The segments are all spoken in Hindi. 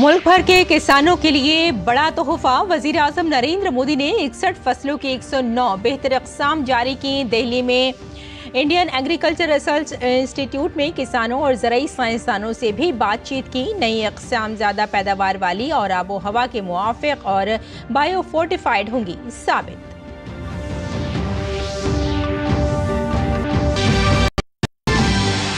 मुल्क भर के किसानों के लिए बड़ा तोहफा। वजीर आजम नरेंद्र मोदी ने 61 फसलों की 109 बेहतर अक़साम जारी की। दिल्ली में इंडियन एग्रीकल्चर रिसर्च इंस्टीट्यूट में किसानों और ज़राई साइंसदानों से भी बातचीत की। नई अक़साम ज़्यादा पैदावार वाली और आबो हवा के मुआफ़िक और बायो फोर्टिफाइड होंगी साबित।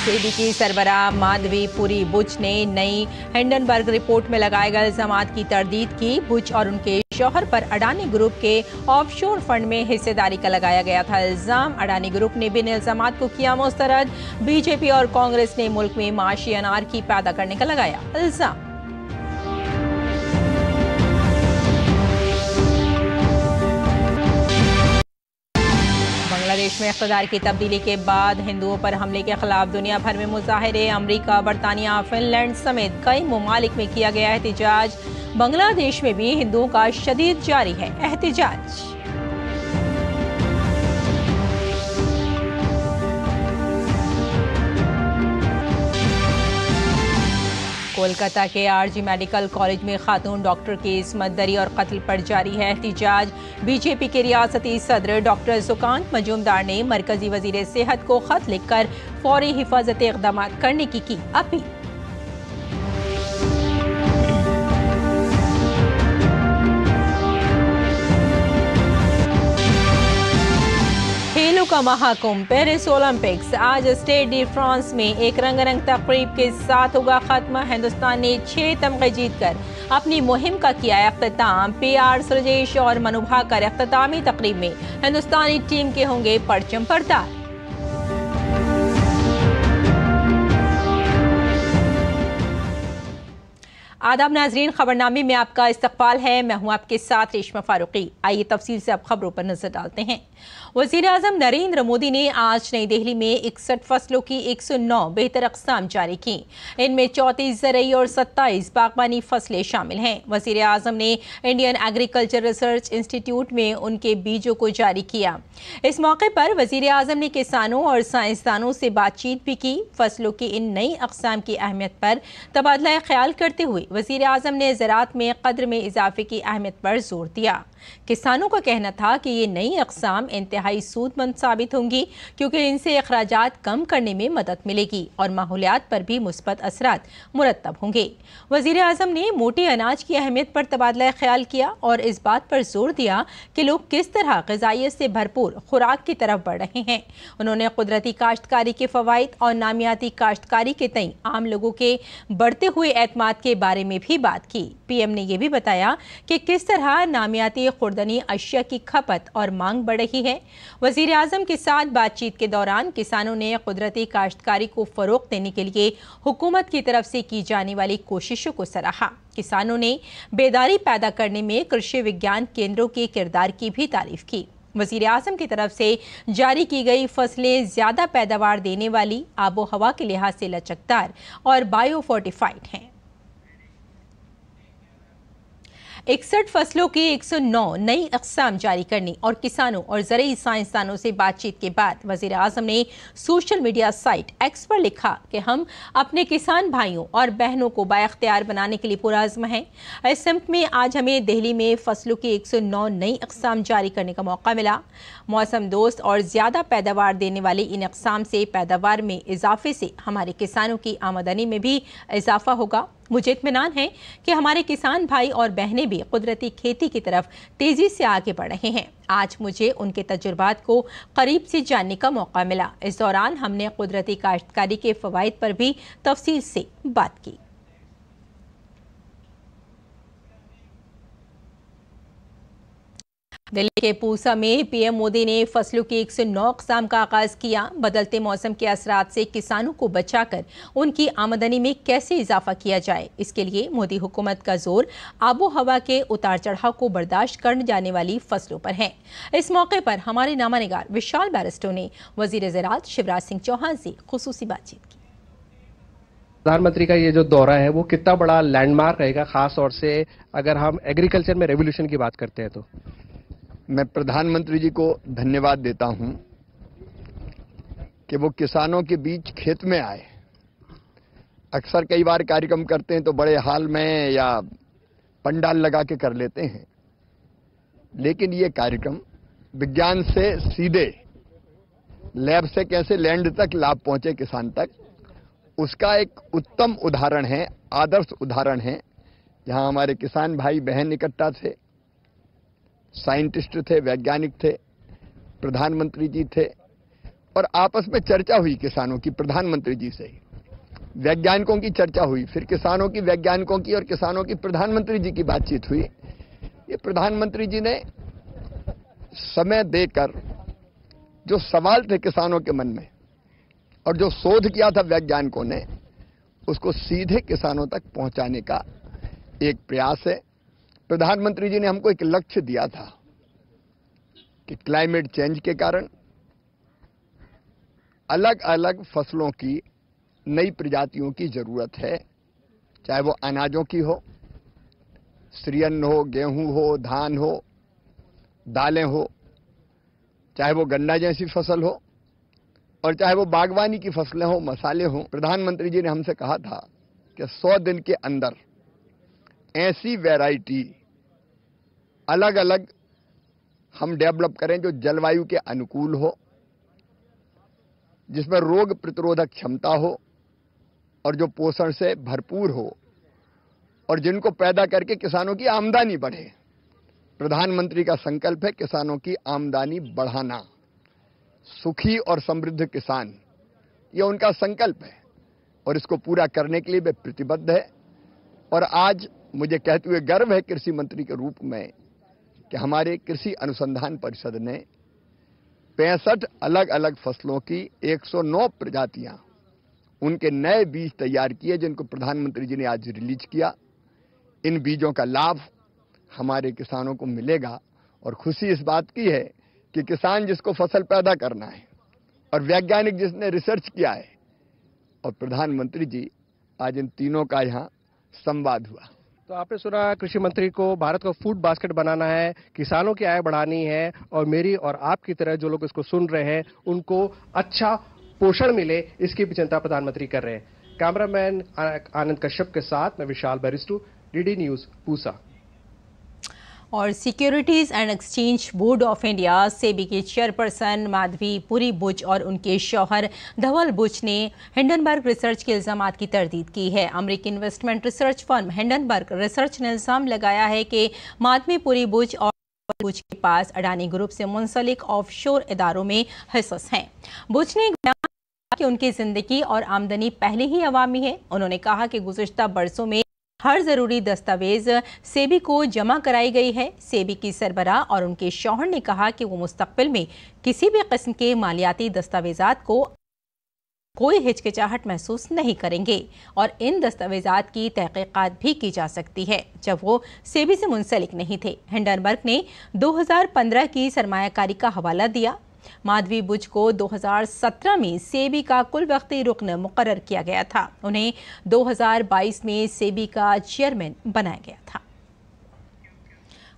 सेबी की सरबराह माधवी पुरी बुच ने नई हिंडनबर्ग रिपोर्ट में लगाए गए इल्जामात की तरदीद की। बुच और उनके शौहर पर अडानी ग्रुप के ऑफशोर फंड में हिस्सेदारी का लगाया गया था इल्जाम। अडानी ग्रुप ने बिन इल्जामात को किया मुस्तरद। बीजेपी और कांग्रेस ने मुल्क में माशी अनारकी पैदा करने का लगाया इल्जाम। बांग्लादेश में इख्तिदार की तब्दीली के बाद हिंदुओं पर हमले के खिलाफ दुनिया भर में मुजाहिरे। अमरीका, बरतानिया, फिनलैंड समेत कई ममालिक में किया गया एहतिजाज। बांग्लादेश में भी हिंदुओं का शदीद जारी है एहतिजाज। कोलकाता के आरजी मेडिकल कॉलेज में खातून डॉक्टर की इस्मत दरी और कत्ल पर जारी है एहतिजाज। बीजेपी के रियासती सदर डॉक्टर सुकांत मजूमदार ने मरकजी वजीर सेहत को खत लिखकर फौरी हिफाजती इक़दाम करने की अपील। खेलों का महाकुंभ पेरिस ओलंपिक्स आज स्टेड डी फ्रांस में एक रंगारंग तकरीब के साथ होगा खत्म। हिंदुस्तान ने 6 तमगे जीतकर अपनी मुहिम का किया अख्तिताम। पीआर सुरजेश और मनु भाकर अख्तितामी तकरीब में हिंदुस्तानी टीम के होंगे परचम बरदार। आदाब नाजरीन, खबरनामे में आपका इस्तकबाल है। मैं हूं आपके साथ रेशमा फारूकी। आइए तफसील से अब खबरों पर नजर डालते हैं। वजीर आजम नरेंद्र मोदी ने आज नई दिल्ली में 61 फसलों की 109 बेहतर अक़साम जारी की। इनमें 34 ज़रई और 27 बागबानी फसलें शामिल हैं। वजीर आजम ने इंडियन एग्रीकल्चर रिसर्च इंस्टीट्यूट में उनके बीजों को जारी किया। इस मौके पर वजीर आजम ने किसानों और साइंसदानों से बातचीत भी की। फसलों की इन नई अक़साम की अहमियत पर तबादला ख्याल करते हुए वज़ीर आज़म ने ज़राअत में कद्र में इजाफे की अहमियत पर जोर दिया। किसानों का कहना था कि ये नई अक़साम इंतहाई सूदमंद साबित होंगी क्योंकि इनसे अखराजात कम करने में मदद मिलेगी और माहौलियात पर भी मुस्बत असरात मुरतब होंगे। वज़ीर आज़म ने मोटे अनाज की अहमियत पर तबादला ख्याल किया और इस बात पर जोर दिया कि लोग किस तरह ग़िज़ाइयत से भरपूर खुराक की तरफ बढ़ रहे हैं। उन्होंने कुदरती काश्तकारी के फ़वाइद और नामियाती काश्तकारी के तई आम लोगों के बढ़ते हुए एतमाद के बारे में भी बात की। पीएम ने यह भी बताया कि किस तरह नामियाती खुर्दनी अशिया की खपत और मांग बढ़ रही है। वज़ीर आज़म के साथ बातचीत के दौरान किसानों ने कुदरती काश्तकारी को फ़रोग़ देने के लिए हुकूमत की तरफ से की जाने वाली कोशिशों को सराहा। किसानों ने बेदारी पैदा करने में कृषि विज्ञान केंद्रों के किरदार की भी तारीफ की। वज़ीर आज़म की तरफ से जारी की गई फसलें ज़्यादा पैदावार देने वाली, आबो हवा के लिहाज से लचकदार और बायो फोर्टिफाइड हैं। 61 फसलों की 109 नई अक़साम जारी करने और किसानों और ज़राई साइंसदानों से बातचीत के बाद वज़ीर आज़म ने सोशल मीडिया साइट एक्स पर लिखा कि हम अपने किसान भाइयों और बहनों को बाइख्तियार बनाने के लिए पुरअज़्म हैं। इस सिमत में आज हमें दिल्ली में फसलों की 109 नई अक़साम जारी करने का मौका मिला। मौसम दोस्त और ज़्यादा पैदावार देने वाली इन अक़साम से पैदावार में इजाफे से हमारे किसानों की आमदनी में भी इजाफा होगा। मुझे इत्मीनान है कि हमारे किसान भाई और बहनें भी कुदरती खेती की तरफ तेजी से आगे बढ़ रहे हैं। आज मुझे उनके तजुर्बात को करीब से जानने का मौका मिला। इस दौरान हमने कुदरती काश्तकारी के फ़वाइद पर भी तफसील से बात की। दिल्ली के पूसा में पीएम मोदी ने फसलों की 109 अक़साम का आगाज़ किया। बदलते मौसम के असरात से किसानों को बचाकर उनकी आमदनी में कैसे इजाफा किया जाए, इसके लिए मोदी हुकूमत का जोर आबो हवा के उतार चढ़ाव को बर्दाश्त करने जाने वाली फसलों पर है। इस मौके पर हमारे नामानिगार विशाल बैरिस्टो ने वज़ीर ज़राअत शिवराज सिंह चौहान से खुसूसी बातचीत की। प्रधानमंत्री का ये जो दौरा है वो कितना बड़ा लैंडमार्क रहेगा, खास तौर से अगर हम एग्रीकल्चर में रेवोल्यूशन की बात करते हैं तो? मैं प्रधानमंत्री जी को धन्यवाद देता हूं कि वो किसानों के बीच खेत में आए अक्सर कई बार कार्यक्रम करते हैं तो बड़े हाल में या पंडाल लगा के कर लेते हैं, लेकिन ये कार्यक्रम विज्ञान से सीधे लैब से कैसे लैंड तक लाभ पहुंचे किसान तक, उसका एक उत्तम उदाहरण है, आदर्श उदाहरण है, जहां हमारे किसान भाई बहन इकट्ठा थे, साइंटिस्ट थे, वैज्ञानिक थे, प्रधानमंत्री जी थे और आपस में चर्चा हुई किसानों की, प्रधानमंत्री जी से ही वैज्ञानिकों की चर्चा हुई, फिर किसानों की वैज्ञानिकों की और किसानों की प्रधानमंत्री जी की बातचीत हुई। ये प्रधानमंत्री जी ने समय देकर जो सवाल थे किसानों के मन में और जो शोध किया था वैज्ञानिकों ने, उसको सीधे किसानों तक पहुंचाने का एक प्रयास है। प्रधानमंत्री जी ने हमको एक लक्ष्य दिया था कि क्लाइमेट चेंज के कारण अलग अलग फसलों की नई प्रजातियों की जरूरत है, चाहे वो अनाजों की हो, श्रीअन्न हो, गेहूं हो, धान हो, दालें हो, चाहे वो गन्ना जैसी फसल हो और चाहे वो बागवानी की फसलें हो, मसाले हो। प्रधानमंत्री जी ने हमसे कहा था कि 100 दिन के अंदर ऐसी वैरायटी अलग अलग हम डेवलप करें जो जलवायु के अनुकूल हो, जिसमें रोग प्रतिरोधक क्षमता हो और जो पोषण से भरपूर हो और जिनको पैदा करके किसानों की आमदनी बढ़े। प्रधानमंत्री का संकल्प है किसानों की आमदनी बढ़ाना, सुखी और समृद्ध किसान, ये उनका संकल्प है और इसको पूरा करने के लिए वे प्रतिबद्ध है। और आज मुझे कहते हुए गर्व है कृषि मंत्री के रूप में कि हमारे कृषि अनुसंधान परिषद ने 65 अलग अलग फसलों की 109 प्रजातियां, उनके नए बीज तैयार किए, जिनको प्रधानमंत्री जी ने आज रिलीज किया। इन बीजों का लाभ हमारे किसानों को मिलेगा और खुशी इस बात की है कि किसान जिसको फसल पैदा करना है और वैज्ञानिक जिसने रिसर्च किया है और प्रधानमंत्री जी, आज इन तीनों का यहाँ संवाद हुआ। तो आपने सुना, कृषि मंत्री को भारत को फूड बास्केट बनाना है, किसानों की आय बढ़ानी है और मेरी और आपकी तरह जो लोग इसको सुन रहे हैं उनको अच्छा पोषण मिले, इसकी भी चिंता प्रधानमंत्री कर रहे हैं। कैमरामैन आनंद कश्यप के साथ मैं विशाल बैरिस्टू, डीडी न्यूज, पूसा। और securities and exchange board of India SEBI के चेयरपर्सन माधवी पुरी बुच और उनके शौहर धवल बुच ने हिंडनबर्ग रिसर्च के इल्जामात की तरदीद की है। अमेरिकी investment research firm Hindenburg research ने इल्जाम लगाया है कि माधवी पुरी बुच और बुच के पास अडानी ग्रुप से मुंसलिक ऑफशोर इदारों में हिस्स हैं। बुच ने कहा कि उनकी जिंदगी और आमदनी पहले ही अवामी है। उन्होंने कहा कि गुज़िश्ता बरसों में हर जरूरी दस्तावेज सेबी को जमा कराई गई है। सेबी की सरबराह और उनके शौहर ने कहा कि वो मुस्तकबिल में किसी भी किस्म के मालियाती दस्तावेजात को कोई हिचकिचाहट महसूस नहीं करेंगे और इन दस्तावेजात की तहकीकात भी की जा सकती है जब वो सेबी से मुंसलिक नहीं थे। हिंडनबर्ग ने 2015 की सरमायाकारी का हवाला दिया। माधवी बुच को 2017 में सेबी का कुल वक्ती रुकन मुकर्रर किया गया था। उन्हें 2022 में सेबी का चेयरमैन बनाया गया था।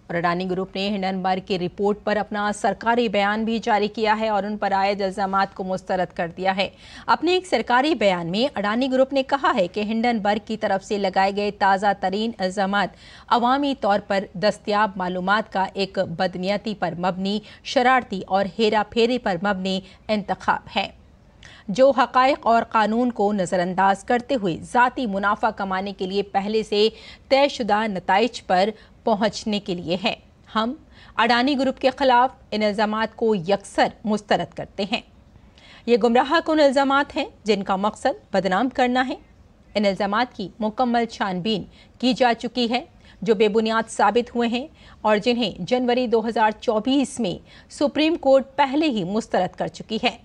और अडानी ग्रुप ने हिंडनबर्ग की रिपोर्ट पर अपना सरकारी बयान भी जारी किया है और उन पर आयद इल्जामात को मुस्तरद कर दिया है। अपने एक सरकारी बयान में अडानी ग्रुप ने कहा है कि हिंडनबर्ग की तरफ से लगाए गए ताज़ा तरीन इल्जामात अवामी तौर पर दस्तियाब मालूमात का एक बदनीयती पर मबनी, शरारती और हेरा फेरी पर मबनी इंतखाब है जो हक़ाइक़ और कानून को नज़रअंदाज करते हुए ज़ाती मुनाफा कमाने के लिए पहले से तयशुदा नताइज पर पहुंचने के लिए है। हम अडानी ग्रुप के खिलाफ इन इल्ज़ामात को यकसर मुस्तरद करते हैं। ये गुमराह कुन इल्ज़ामात हैं जिनका मकसद बदनाम करना है। इन इल्ज़ामात की मुकम्मल छानबीन की जा चुकी है जो बेबुनियाद साबित हुए हैं और जिन्हें जनवरी 2024 में सुप्रीम कोर्ट पहले ही मुस्तरद कर चुकी है।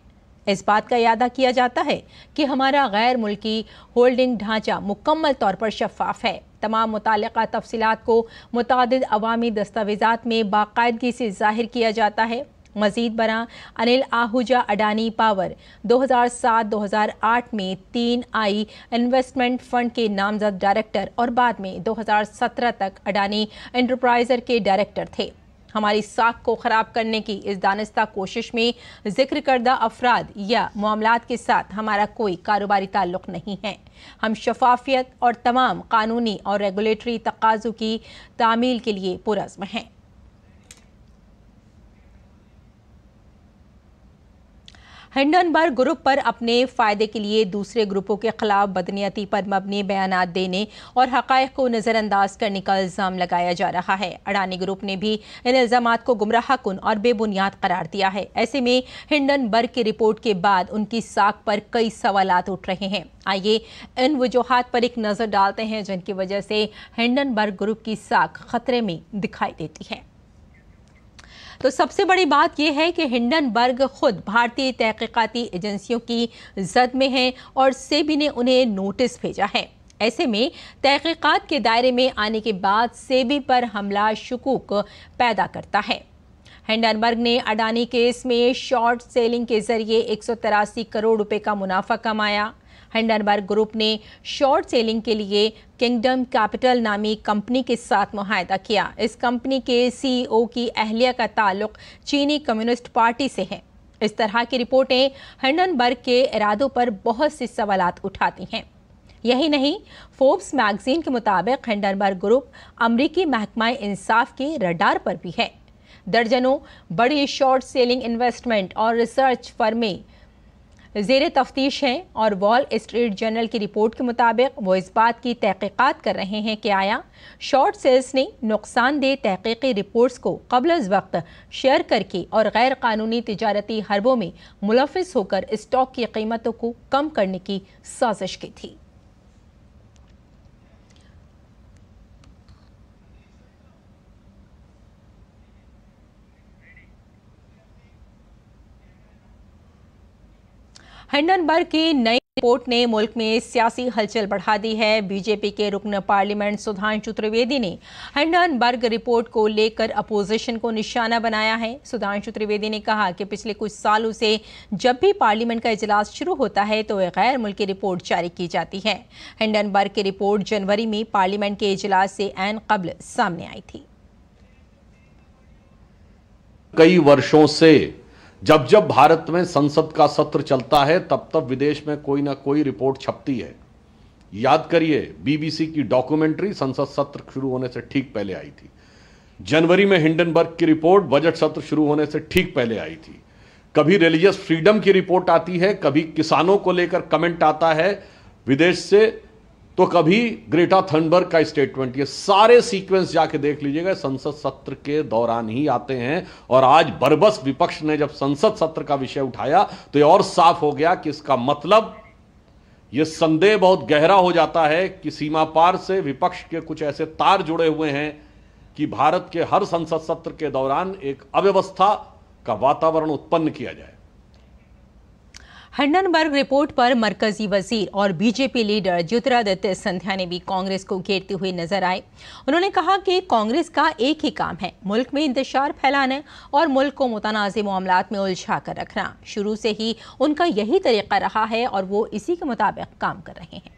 इस बात का यादा किया जाता है कि हमारा गैर मुल्की होल्डिंग ढांचा मुकम्मल तौर पर शफाफ है। तमाम मुतालिका तफसीलात को मुतादिद अवामी दस्तावेजात में बाकायदगी से जाहिर किया जाता है। मजीद बरा अनिल आहूजा अडानी पावर 2007-2008 में 3i इन्वेस्टमेंट फंड के नामजद डायरेक्टर और बाद में 2017 तक अडानी एंटरप्राइजर के डायरेक्टर थे। हमारी साख को खराब करने की इस दानिस्ता कोशिश में जिक्र करदा अफराद या मामलात के साथ हमारा कोई कारोबारी ताल्लुक नहीं है। हम शफाफियत और तमाम कानूनी और रेगुलेटरी तकाज़ों की तामील के लिए पुरज़्म हैं। हिंडनबर्ग ग्रुप पर अपने फायदे के लिए दूसरे ग्रुपों के खिलाफ बदनीयती पर मबनी बयानात देने और हक़ाइक़ को नज़रअंदाज करने का इल्ज़ाम लगाया जा रहा है। अडानी ग्रुप ने भी इन इल्ज़ामात को गुमराहकुन और बेबुनियाद करार दिया है। ऐसे में हिंडनबर्ग की रिपोर्ट के बाद उनकी साख पर कई सवालात उठ रहे हैं। आइए इन वजूहात पर एक नज़र डालते हैं जिनकी वजह से हिंडनबर्ग ग्रुप की साख खतरे में दिखाई देती है। तो सबसे बड़ी बात यह है कि हिंडनबर्ग खुद भारतीय तहकीकाती एजेंसियों की जद में है और सेबी ने उन्हें नोटिस भेजा है। ऐसे में तहकीकात के दायरे में आने के बाद सेबी पर हमला शुकूक पैदा करता है। हिंडनबर्ग ने अडानी केस में शॉर्ट सेलिंग के जरिए 183 करोड़ रुपए का मुनाफा कमाया। हिंडनबर्ग ग्रुप ने शॉर्ट सेलिंग के लिए किंगडम कैपिटल नामी कंपनी के साथ मुआहदा किया। इस कंपनी के सीईओ की अहलिया का ताल्लुक चीनी कम्युनिस्ट पार्टी से है। इस तरह की रिपोर्टें हिंडनबर्ग के इरादों पर बहुत से सवालात उठाती हैं। यही नहीं, फोर्ब्स मैगजीन के मुताबिक हिंडनबर्ग ग्रुप अमरीकी महकमा इंसाफ के रडार पर भी है। दर्जनों बड़ी शॉर्ट सेलिंग इन्वेस्टमेंट और रिसर्च फर्में ज़ेरे तफ्तीश हैं और वॉल स्ट्रीट जर्नल की रिपोर्ट के मुताबिक वो इस बात की तहकीकात कर रहे हैं कि आया शॉर्ट सेल्स ने नुकसानदेह तहकीकी रिपोर्ट्स को क़ब्ल वक्त शेयर करके और गैर कानूनी तिजारती हरबों में मुलविस होकर स्टॉक की कीमतों को कम करने की साजिश की थी। हिंडनबर्ग की नई रिपोर्ट ने मुल्क में सियासी हलचल बढ़ा दी है। बीजेपी के रुकन पार्लियामेंट सुधांशु त्रिवेदी ने हिंडनबर्ग रिपोर्ट को लेकर अपोजिशन को निशाना बनाया है। सुधांशु त्रिवेदी ने कहा कि पिछले कुछ सालों से जब भी पार्लियामेंट का इजलास शुरू होता है तो एक गैर मुल्की रिपोर्ट जारी की जाती है। हिंडनबर्ग की रिपोर्ट जनवरी में पार्लियामेंट के इजलास से ऐन कब्ल सामने आई थी। कई वर्षों से जब जब भारत में संसद का सत्र चलता है तब तब विदेश में कोई ना कोई रिपोर्ट छपती है। याद करिए, बीबीसी की डॉक्यूमेंट्री संसद सत्र शुरू होने से ठीक पहले आई थी। जनवरी में हिंडनबर्ग की रिपोर्ट बजट सत्र शुरू होने से ठीक पहले आई थी। कभी रिलीजियस फ्रीडम की रिपोर्ट आती है, कभी किसानों को लेकर कमेंट आता है विदेश से, तो कभी ग्रेटा थनबर्ग का स्टेटमेंट। ये सारे सीक्वेंस जाके देख लीजिएगा, संसद सत्र के दौरान ही आते हैं। और आज बरबस विपक्ष ने जब संसद सत्र का विषय उठाया तो ये और साफ हो गया कि इसका मतलब ये संदेह बहुत गहरा हो जाता है कि सीमा पार से विपक्ष के कुछ ऐसे तार जुड़े हुए हैं कि भारत के हर संसद सत्र के दौरान एक अव्यवस्था का वातावरण उत्पन्न किया जाए। हिंडनबर्ग रिपोर्ट पर मरकजी वजीर और बीजेपी लीडर ज्योतिरादित्य सिंधिया ने भी कांग्रेस को घेरते हुए नजर आए। उन्होंने कहा कि कांग्रेस का एक ही काम है, मुल्क में इंतशार फैलाना और मुल्क को मुतनाज़ मामलात में उलझा कर रखना। शुरू से ही उनका यही तरीका रहा है और वो इसी के मुताबिक काम कर रहे हैं।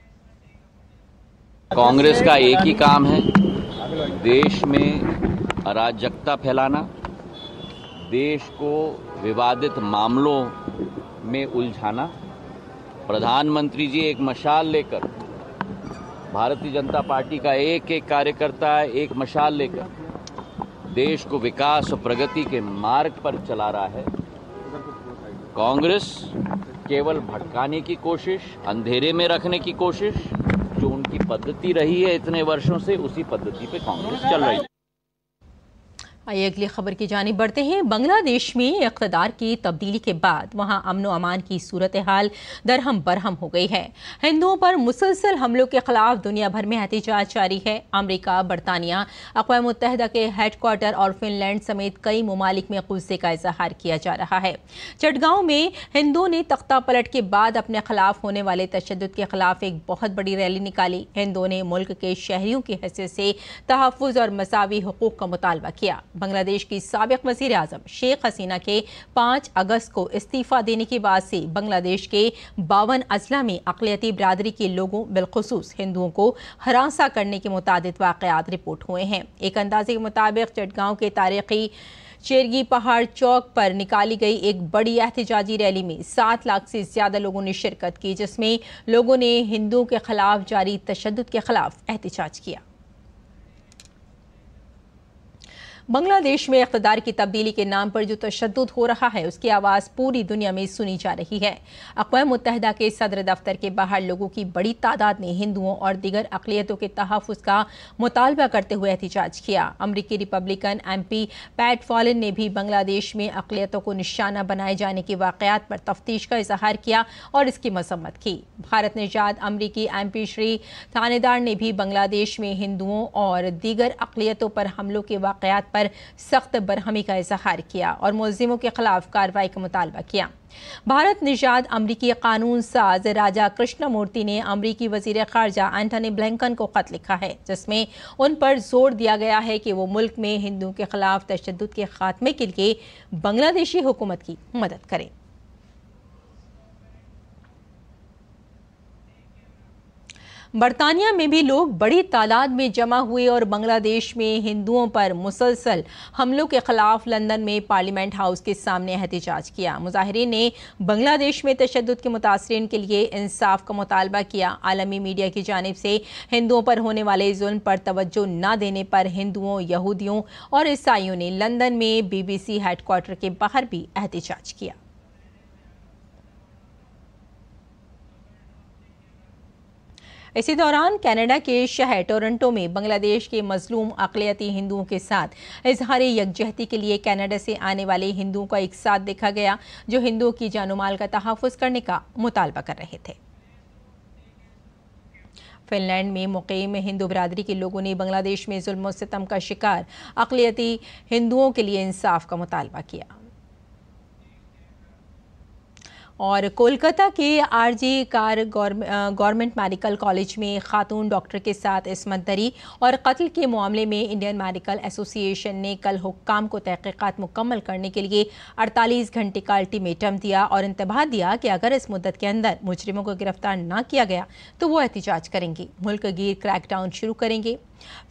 कांग्रेस का एक ही काम है, देश में अराजकता फैलाना, देश को विवादित मामलों में उलझाना। प्रधानमंत्री जी एक मशाल लेकर, भारतीय जनता पार्टी का एक एक कार्यकर्ता एक मशाल लेकर देश को विकास और प्रगति के मार्ग पर चला रहा है। कांग्रेस केवल भटकाने की कोशिश, अंधेरे में रखने की कोशिश, जो उनकी पद्धति रही है इतने वर्षों से, उसी पद्धति पे कांग्रेस चल रही है। आइए अगली खबर की जानिब बढ़ते हैं। बांग्लादेश में इक़्तिदार की तब्दीली के बाद वहां अमन व अमान की सूरत हाल दरहम बरहम हो गई है। हिंदुओं पर मुसलसल हमलों के खिलाफ दुनिया भर में एहतजाज जारी है। अमेरिका, बरतानिया, अक़वाम मुत्तहिदा के हेडक्वार्टर और फिनलैंड समेत कई ममालिक में गुस्से का इजहार किया जा रहा है। चटगांव में हिंदुओं ने तख्ता पलट के बाद अपने खिलाफ होने वाले तशद्दुद के खिलाफ एक बहुत बड़ी रैली निकाली। हिंदुओं ने मुल्क के शहरियों की हैसियत से तहफ़्फ़ुज़ और मसावी हुकूक़ का मुतालबा किया। बांग्लादेश की साबिक वजीर आजम शेख हसीना के 5 अगस्त को इस्तीफा देने के बाद से बांग्लादेश के 52 अजला में अक़लियती बिरादरी के लोगों बिलखुसूस हिंदुओं को हरासा करने के मुतादिद वाक़यात रिपोर्ट हुए हैं। एक अंदाजे के मुताबिक चटगांव के तारीखी चेरगी पहाड़ चौक पर निकाली गई एक बड़ी एहतजाजी रैली में 7 लाख से ज्यादा लोगों ने शिरकत की, जिसमें लोगों ने हिंदुओं के खिलाफ जारी तशद्दुद के खिलाफ एहतजाज किया। बांग्लादेश में इक़्तिदार की तब्दीली के नाम पर जो तशद्दुद हो रहा है उसकी आवाज़ पूरी दुनिया में सुनी जा रही है। अक़वाम मुत्तहिदा के सदर दफ्तर के बाहर लोगों की बड़ी तादाद ने हिंदुओं और दीगर अक़लियतों के तहफ़्फ़ुज़ का मुतालबा करते हुए एहतजाज किया। अमरीकी रिपब्लिकन MP पैट फॉलन ने भी बांग्लादेश में अक़लियतों को निशाना बनाए जाने के वाक़यात पर तफ्तीश का इज़हार किया और इसकी मज़म्मत की। भारत निजात अमरीकी MP श्री थानेदार ने भी बांग्लादेश में हिंदुओं और दीगर अक़लियतों पर हमलों के वाक़यात पर सख्त बरहमी का इजहार किया और मुलजिमों के खिलाफ कार्रवाई का मुतालबा किया। भारत निजात अमरीकी कानून साज राजा कृष्णमूर्ति ने अमरीकी वजीर खारजा एंटनी ब्लिंकन को खत लिखा है, जिसमें उन पर जोर दिया गया है कि वो मुल्क में हिंदुओं के खिलाफ तशद्दुद के खात्मे के लिए बांग्लादेशी हुकूमत की मदद करें। बरतानिया में भी लोग बड़ी तादाद में जमा हुए और बांग्लादेश में हिंदुओं पर मुसलसल हमलों के खिलाफ लंदन में पार्लियामेंट हाउस के सामने एहतजाज किया। मुजाहिरीन ने बांग्लादेश में तशद्दुद के मुतासरीन के लिए इंसाफ का मुतालबा किया। आलमी मीडिया की जानिब से हिंदुओं पर होने वाले जुल्म पर तवज्जो न देने पर हिंदुओं, यहूदियों और ईसाइयों ने लंदन में BBC हेडक्वार्टर के बाहर भी एहतजाज किया। इसी दौरान कनाडा के शहर टोरंटो में बांग्लादेश के मजलूम अक़लियती हिंदुओं के साथ इजहार यकजहती के लिए कनाडा से आने वाले हिंदुओं का एक साथ देखा गया, जो हिंदुओं की जानो माल का तहफ़्फ़ुज़ करने का मुतालबा कर रहे थे। फिनलैंड में मुक़ीम हिंदू बिरादरी के लोगों ने बांग्लादेश में जुल्म और सितम का शिकार अक़लियती हिंदुओं के लिए इंसाफ का मुतालबा किया। और कोलकाता के RG car government medical college में खातून डॉक्टर के साथ इस्मत दरी और कत्ल के मामले में इंडियन मेडिकल एसोसिएशन ने कल हुक्काम को तहक़ीक़ात मुकम्मल करने के लिए 48 घंटे का अल्टीमेटम दिया और इंतबाह दिया कि अगर इस मुद्दत के अंदर मुजरिमों को गिरफ्तार न किया गया तो वो एहतजाज करेंगे, मुल्क गिर क्रैकडाउन शुरू करेंगे।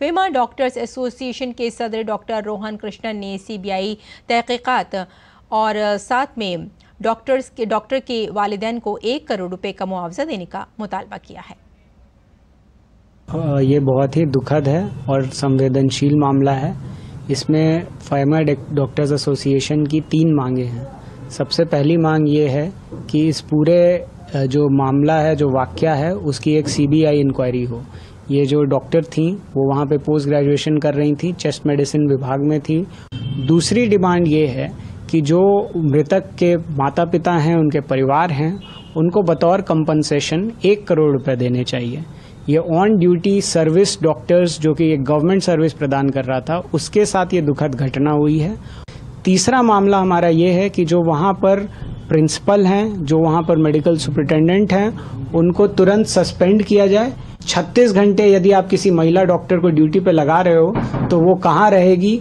फेमा डॉक्टर्स एसोसिएशन के सदर डॉक्टर रोहन कृष्णन ने CBI तहक़ीक़ात और साथ में डॉक्टर के वालिदैन को 1 करोड़ रुपए का मुआवजा देने का मुतालबा किया है। ये बहुत ही दुखद है और संवेदनशील मामला है। इसमें फेमा डॉक्टर्स एसोसिएशन की 3 मांगे हैं। सबसे पहली मांग ये है कि इस पूरे जो मामला है, जो वाक़या है, उसकी एक CBI इंक्वायरी हो। ये जो डॉक्टर थी वो वहाँ पे पोस्ट ग्रेजुएशन कर रही थी, चेस्ट मेडिसिन विभाग में थी। दूसरी डिमांड ये है कि जो मृतक के माता पिता हैं, उनके परिवार हैं, उनको बतौर कंपनसेशन 1 करोड़ रुपए देने चाहिए। ये ऑन ड्यूटी सर्विस डॉक्टर्स, जो कि एक गवर्नमेंट सर्विस प्रदान कर रहा था, उसके साथ ये दुखद घटना हुई है। तीसरा मामला हमारा ये है कि जो वहाँ पर प्रिंसिपल हैं, जो वहाँ पर मेडिकल सुपरिटेंडेंट हैं, उनको तुरंत सस्पेंड किया जाए। 36 घंटे यदि आप किसी महिला डॉक्टर को ड्यूटी पे लगा रहे हो तो वो कहाँ रहेगी।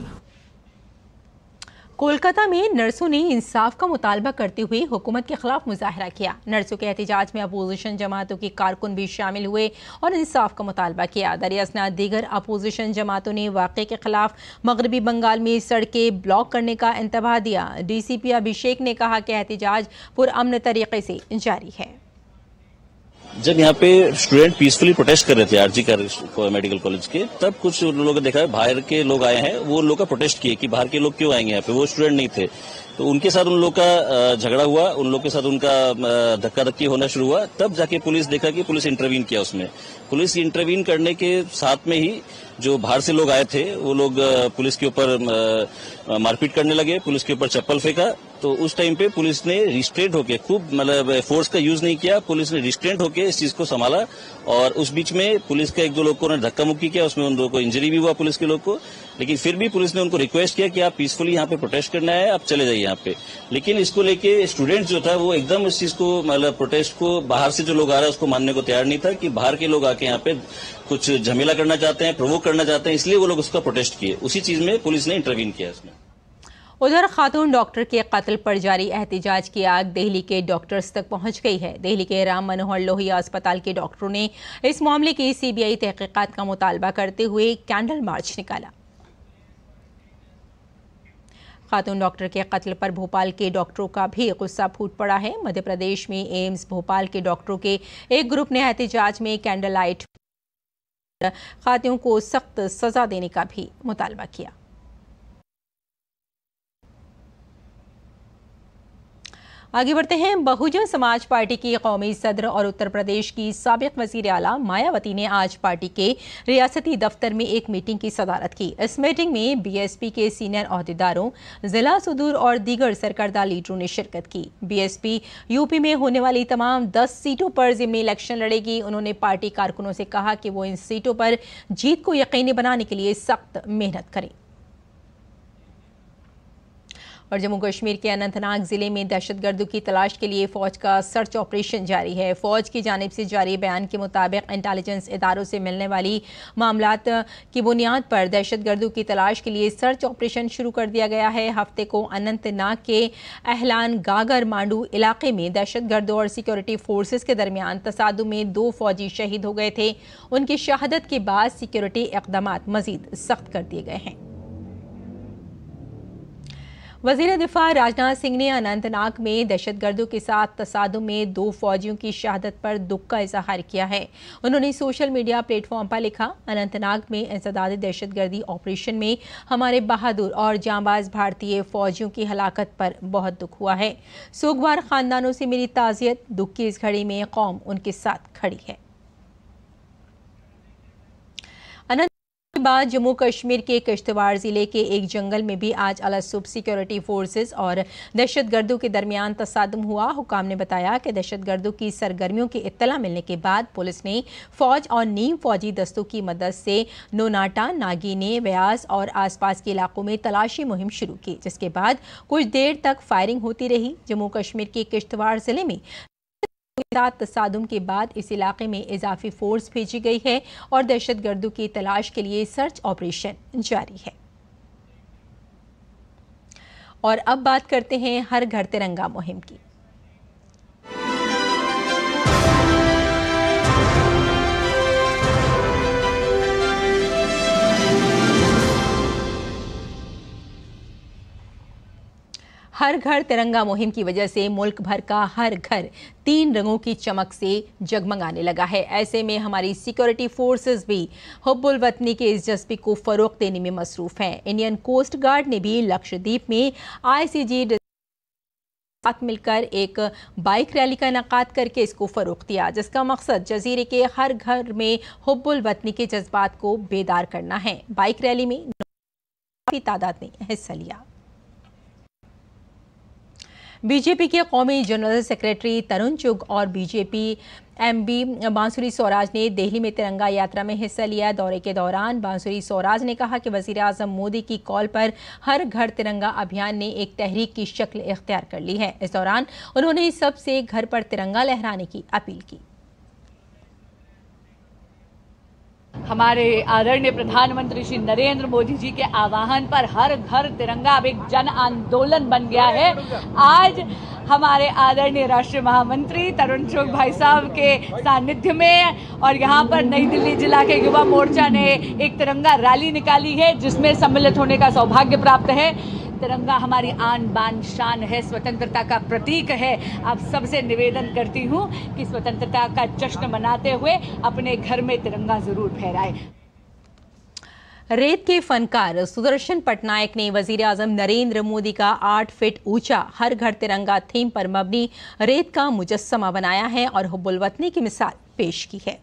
कोलकाता में नर्सों ने इंसाफ का मुतालबा करते हुए हुकूमत के खिलाफ मुजाहरा किया। नर्सों के एहतजाज में अपोजिशन जमातों के कारकुन भी शामिल हुए और इंसाफ का मुतालबा किया। दरियासना दीगर अपोजिशन जमातों ने वाक़े के खिलाफ मगरबी बंगाल में सड़कें ब्लॉक करने का इंतबाह दिया। DCP अभिषेक ने कहा कि एहतजाज पुरअमन तरीके से जारी है। जब यहाँ पे स्टूडेंट पीसफुली प्रोटेस्ट कर रहे थे RG मेडिकल कॉलेज के, तब कुछ लोगों ने देखा बाहर के लोग आए हैं, वो लोग का प्रोटेस्ट किए कि बाहर के लोग क्यों आएंगे यहाँ पे, वो स्टूडेंट नहीं थे। तो उनके साथ उन लोग का झगड़ा हुआ, उन लोग के साथ उनका धक्का धक्की होना शुरू हुआ। तब जाके पुलिस देखा कि पुलिस इंटरवीन किया उसमें। पुलिस इंटरवीन करने के साथ में ही जो बाहर से लोग आए थे वो लोग पुलिस के ऊपर मारपीट करने लगे, पुलिस के ऊपर चप्पल फेंका तो उस टाइम पे पुलिस ने रिस्ट्रेंट होके, खूब मतलब फोर्स का यूज नहीं किया, पुलिस ने रिस्ट्रेंट होके इस चीज को संभाला। और उस बीच में पुलिस के 1-2 लोगों ने धक्का मुक्की किया, उसमें उन लोगों को इंजरी भी हुआ पुलिस के लोग को। लेकिन फिर भी पुलिस ने उनको रिक्वेस्ट किया कि आप पीसफुली यहाँ पे प्रोटेस्ट करना है, आप चले जाइए यहाँ पे। लेकिन इसको लेके स्टूडेंट जो था वो एकदम इस चीज को, मतलब प्रोटेस्ट को, बाहर से जो लोग आ रहे हैं उसको मानने को तैयार नहीं था कि बाहर के लोग आके यहाँ पे कुछ झमेला करना चाहते हैं, प्रोवोक करना चाहते हैं, इसलिए वो लोग उसका प्रोटेस्ट किए। उसी चीज में पुलिस ने इंटरवीन किया इसमें। उधर खातून डॉक्टर के कत्ल पर जारी एहतजाज की आग दिल्ली के डॉक्टर्स तक पहुंच गई है। दिल्ली के राम मनोहर लोहिया अस्पताल के डॉक्टरों ने इस मामले की सीबीआई तहकीकात का मुतालबा करते हुए कैंडल मार्च निकाला। खातून डॉक्टर के कत्ल पर भोपाल के डॉक्टरों का भी गुस्सा फूट पड़ा है। मध्य प्रदेश में एम्स भोपाल के डॉक्टरों के एक ग्रुप ने एहतजाज में कैंडल लाइट खातून को सख्त सजा देने का भी मुतालबा किया। आगे बढ़ते हैं। बहुजन समाज पार्टी की कौमी सदर और उत्तर प्रदेश की साबिक वजीर आला मायावती ने आज पार्टी के रियासती दफ्तर में एक मीटिंग की सदारत की। इस मीटिंग में बीएसपी के सीनियर ओहदेदारों, जिला सदूर और दीगर सरकर्दा लीडरों ने शिरकत की। बीएसपी यूपी में होने वाली तमाम 10 सीटों पर ज़िमनी इलेक्शन लड़ेगी। उन्होंने पार्टी कारकुनों से कहा कि वो इन सीटों पर जीत को यकीनी बनाने के लिए सख्त मेहनत करें। और जम्मू कश्मीर के अनंतनाग जिले में दहशतगर्दों की तलाश के लिए फौज का सर्च ऑपरेशन जारी है। फौज की जानिब से जारी बयान के मुताबिक इंटेलिजेंस इदारों से मिलने वाली मामलात की बुनियाद पर दहशतगर्दों की तलाश के लिए सर्च ऑपरेशन शुरू कर दिया गया है। हफ्ते को अनंतनाग के अहलान गागर मांडू इलाके में दहशतगर्दों और सिक्योरिटी फोर्सेस के दरमियान तसादुम में 2 फौजी शहीद हो गए थे। उनकी शहादत के बाद सिक्योरिटी इक़दामात मजीद सख्त कर दिए गए हैं। वज़ीर दिफा राजनाथ सिंह ने अनंतनाग में दहशतगर्दों के साथ तसादुम में 2 फौजियों की शहादत पर दुख का इजहार किया है। उन्होंने सोशल मीडिया प्लेटफॉर्म पर लिखा, अनंतनाग में इंसदादी दहशतगर्दी ऑपरेशन में हमारे बहादुर और जांबाज भारतीय फौजियों की हलाकत पर बहुत दुख हुआ है। सोगवार खानदानों से मेरी ताज़ियत। दुख की इस घड़ी में कौम उनके साथ खड़ी है। बाद जम्मू कश्मीर के किश्तवाड़ जिले के एक जंगल में भी आज अलसुब सिक्योरिटी फोर्सेस और दहशतगर्दों के दरमियान तसादुम हुआ। हुकाम ने बताया कि दहशतगर्दों की सरगर्मियों की इत्तला मिलने के बाद पुलिस ने फौज और नीम फौजी दस्तों की मदद से नोनाटा, नागीने, व्यास और आसपास के इलाकों में तलाशी मुहिम शुरू की, जिसके बाद कुछ देर तक फायरिंग होती रही। जम्मू कश्मीर के किश्तवाड़ जिले में तसादुम के बाद इस इलाके में इजाफी फोर्स भेजी गई है और दहशतगर्दों की तलाश के लिए सर्च ऑपरेशन जारी है। और अब बात करते हैं हर घर तिरंगा मुहिम की। हर घर तिरंगा मुहिम की वजह से मुल्क भर का हर घर 3 रंगों की चमक से जगमगाने लगा है। ऐसे में हमारी सिक्योरिटी फोर्सेस भी हुब्बुल वतनी के इस जज्बे को फरोग देने में मसरूफ हैं। इंडियन कोस्ट गार्ड ने भी लक्षद्वीप में आईसीजी साथ मिलकर एक बाइक रैली का इनेकाद करके इसको फरोग दिया, जिसका मकसद जजीरे के हर घर में हुब्बुल वतनी के जज्बात को बेदार करना है। बाइक रैली में काफी तादाद ने हिस्सा लिया। बीजेपी के कौमी जनरल सेक्रेटरी तरुण चुग और बीजेपी एमपी बांसुरी स्वराज ने दिल्ली में तिरंगा यात्रा में हिस्सा लिया। दौरे के दौरान बांसुरी स्वराज ने कहा कि वजीर आजम मोदी की कॉल पर हर घर तिरंगा अभियान ने एक तहरीक की शक्ल इख्तियार कर ली है। इस दौरान उन्होंने सबसे घर पर तिरंगा लहराने की अपील की। हमारे आदरणीय प्रधानमंत्री श्री नरेंद्र मोदी जी के आह्वान पर हर घर तिरंगा अब एक जन आंदोलन बन गया है। आज हमारे आदरणीय राष्ट्रीय महामंत्री तरुण चुग भाई साहब के सानिध्य में और यहाँ पर नई दिल्ली जिला के युवा मोर्चा ने एक तिरंगा रैली निकाली है, जिसमें सम्मिलित होने का सौभाग्य प्राप्त है। तिरंगा हमारी आन बान शान है, स्वतंत्रता का प्रतीक है। आप सबसे निवेदन करती हूँ कि स्वतंत्रता का जश्न मनाते हुए अपने घर में तिरंगा जरूर फहराएं। रेत के फनकार सुदर्शन पटनायक ने वजीर आजम नरेंद्र मोदी का 8 फीट ऊंचा हर घर तिरंगा थीम पर मबनी रेत का मुजस्समा बनाया है और हुब्बुल वतनी की मिसाल पेश की है।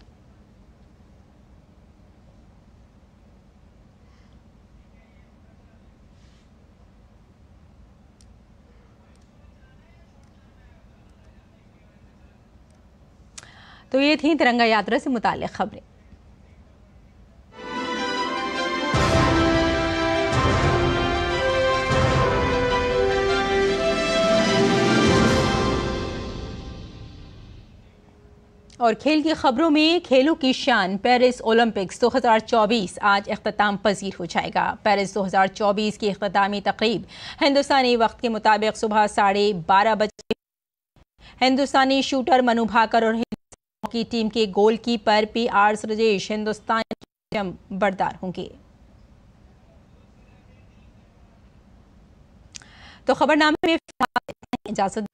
तो ये थी तिरंगा यात्रा से मुताल्लिक़ खबरें। और खेल की खबरों में, खेलों की शान पेरिस ओलंपिक्स 2024 आज इख्तिताम पजीर हो जाएगा। पेरिस 2024 की इख्तितामी तकरीब हिंदुस्तानी वक्त के मुताबिक सुबह 12:30 बजे हिंदुस्तानी शूटर मनु भाकर और हिंदुस्तान की टीम के गोलकीपर PR श्रजेश हिंदुस्तान की बरदार होंगे। तो खबरनामे में इजाजत